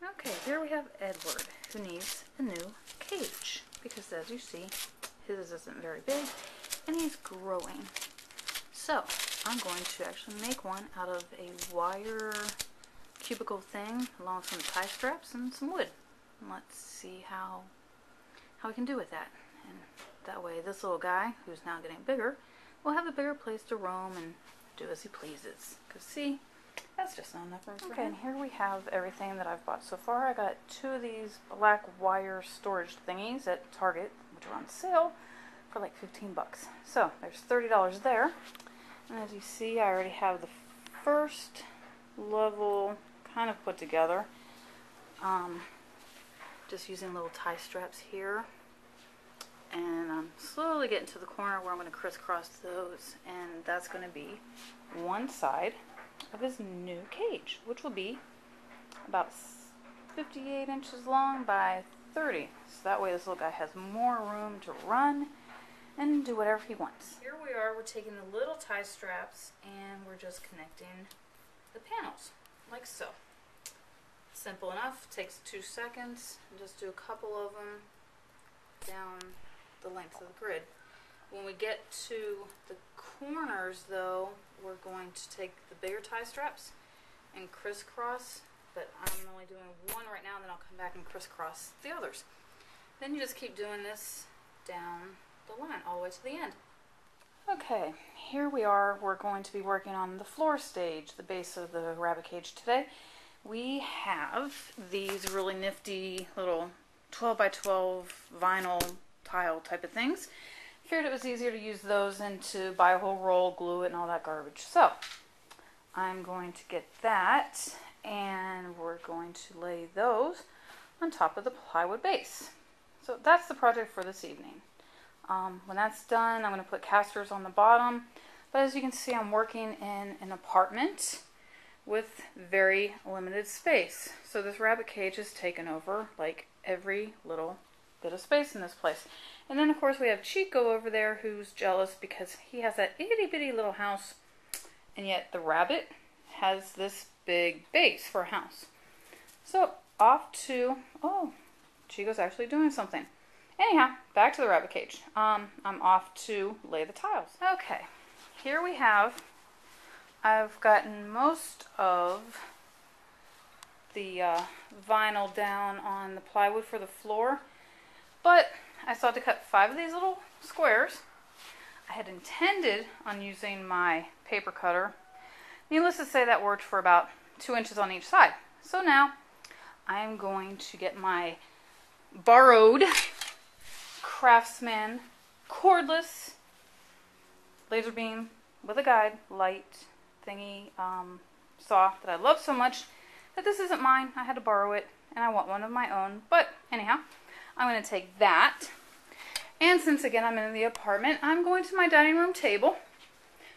Okay, here we have Edward, who needs a new cage, because as you see, his isn't very big, and he's growing. So, I'm going to actually make one out of a wire cubicle thing, along with some tie straps and some wood. And let's see how we can do with that. And that way, this little guy, who's now getting bigger, will have a bigger place to roam and do as he pleases. Because see, that's just not enough room for him. Okay, and here we have everything that I've bought so far. I got 2 of these black wire storage thingies at Target, which are on sale for like 15 bucks. So there's $30 there. And as you see, I already have the first level kind of put together. Just using little tie straps here. And I'm slowly getting to the corner where I'm going to crisscross those. And that's going to be one side of his new cage, which will be about 58 inches long by 30. So that way this little guy has more room to run and do whatever he wants. Here we are, we're taking the little tie straps and we're just connecting the panels, like so. Simple enough, takes 2 seconds, and just do a couple of them down the length of the grid. When we get to the corners though, we're going to take the bigger tie straps and crisscross, but I'm only doing one right now, and then I'll come back and crisscross the others. Then you just keep doing this down the line all the way to the end. Okay, here we are. We're going to be working on the floor stage, the base of the rabbit cage today. We have these really nifty little 12 by 12 vinyl tile type of things. Figured it was easier to use those than to buy a whole roll, glue it, and all that garbage. So I'm going to get that, and we're going to lay those on top of the plywood base. So that's the project for this evening. When that's done, I'm going to put casters on the bottom. But as you can see, I'm working in an apartment with very limited space. So this rabbit cage has taken over like every little bit of space in this place. And then of course we have Chico over there who's jealous because he has that itty bitty little house, and yet the rabbit has this big base for a house. So off to, oh, Chico's actually doing something. Anyhow, back to the rabbit cage. I'm off to lay the tiles. Okay, here we have, I've gotten most of the vinyl down on the plywood for the floor, but I still had to cut 5 of these little squares. I had intended on using my paper cutter. Needless to say, that worked for about 2 inches on each side. So now I'm going to get my borrowed Craftsman cordless laser beam with a guide light thingy saw that I love so much that this isn't mine. I had to borrow it, and I want one of my own. But anyhow, I'm going to take that, and since again I'm in the apartment, I'm going to my dining room table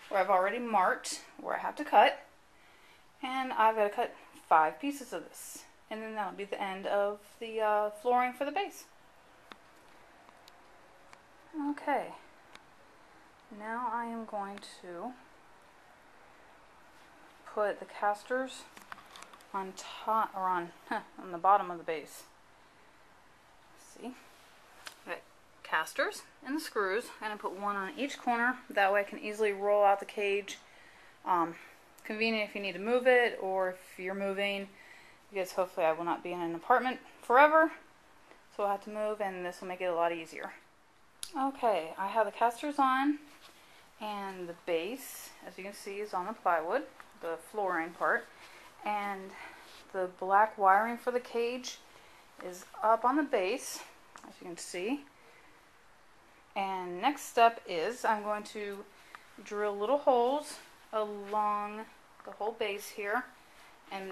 where I've already marked where I have to cut, and I've got to cut 5 pieces of this, and then that'll be the end of the flooring for the base. Okay, now I am going to put the casters on top, or on the bottom of the base. See, okay, casters and the screws. I'm going to put one on each corner. That way I can easily roll out the cage. Convenient if you need to move it, or if you're moving, because hopefully I will not be in an apartment forever, so I'll have to move, and this will make it a lot easier. Okay, I have the casters on, and the base, as you can see, is on the plywood, the flooring part, and the black wiring for the cage is up on the base, as you can see. And next step is I'm going to drill little holes along the whole base here and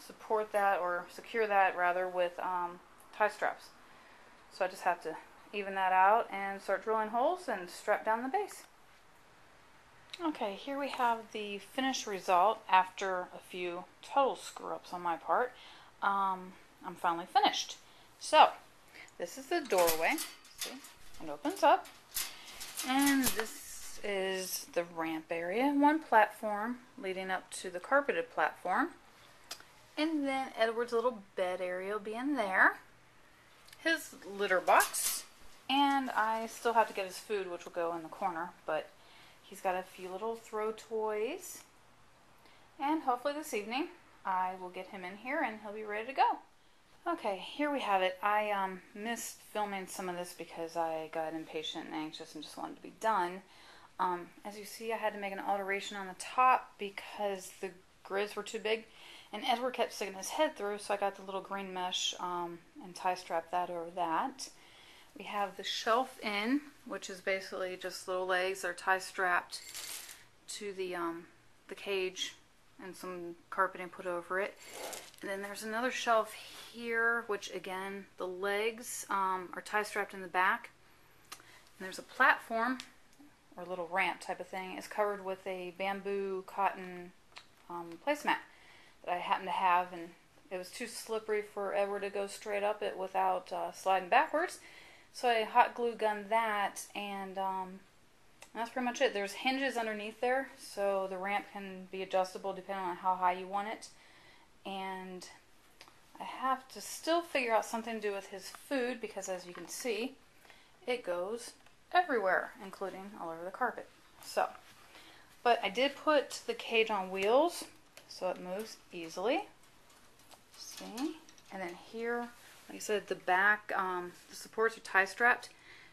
support that, or secure that rather, with tie straps. So I just have to even that out and start drilling holes and strap down the base. Okay, here we have the finished result after a few total screw-ups on my part. I'm finally finished. So, this is the doorway. See, it opens up. And this is the ramp area. One platform leading up to the carpeted platform. And then Edward's little bed area will be in there. His litter box. And I still have to get his food, which will go in the corner. But he's got a few little throw toys. And hopefully this evening I will get him in here and he'll be ready to go. Okay, here we have it. I missed filming some of this because I got impatient and anxious and just wanted to be done. As you see, I had to make an alteration on the top because the grids were too big. And Edward kept sticking his head through, so I got the little green mesh and tie strap that over that. We have the shelf in, which is basically just little legs that are tie strapped to the cage and some carpeting put over it. And then there's another shelf here, which again, the legs are tie strapped in the back. And there's a platform, or a little ramp type of thing. It's covered with a bamboo cotton placemat that I happen to have, and it was too slippery for Edward to go straight up it without sliding backwards. So I hot glue gunned that, and that's pretty much it. There's hinges underneath there, so the ramp can be adjustable depending on how high you want it. And I have to still figure out something to do with his food because, as you can see, it goes everywhere, including all over the carpet. So, but I did put the cage on wheels so it moves easily. See? And then here, like I said, the back, the supports are tie strapped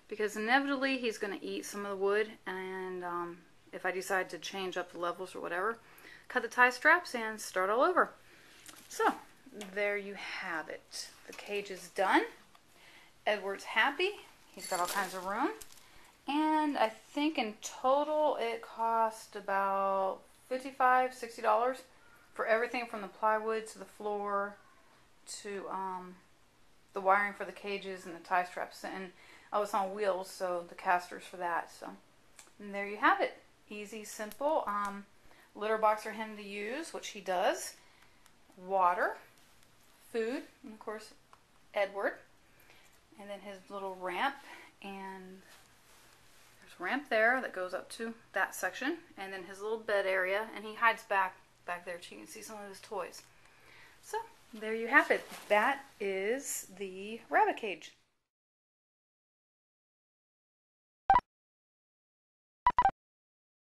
because inevitably he's going to eat some of the wood, and if I decide to change up the levels or whatever, cut the tie straps and start all over. So, there you have it. The cage is done. Edward's happy. He's got all kinds of room. And I think in total it cost about $55, $60 for everything from the plywood to the floor to the wiring for the cages and the tie straps. And I was on wheels, so the casters for that. So, and there you have it. Easy, simple. Litter box for him to use, which he does. Water, food, and of course Edward. And then his little ramp, and there's a ramp there that goes up to that section, and then his little bed area, and he hides back there so you can see some of his toys. So there you have it. That is the rabbit cage.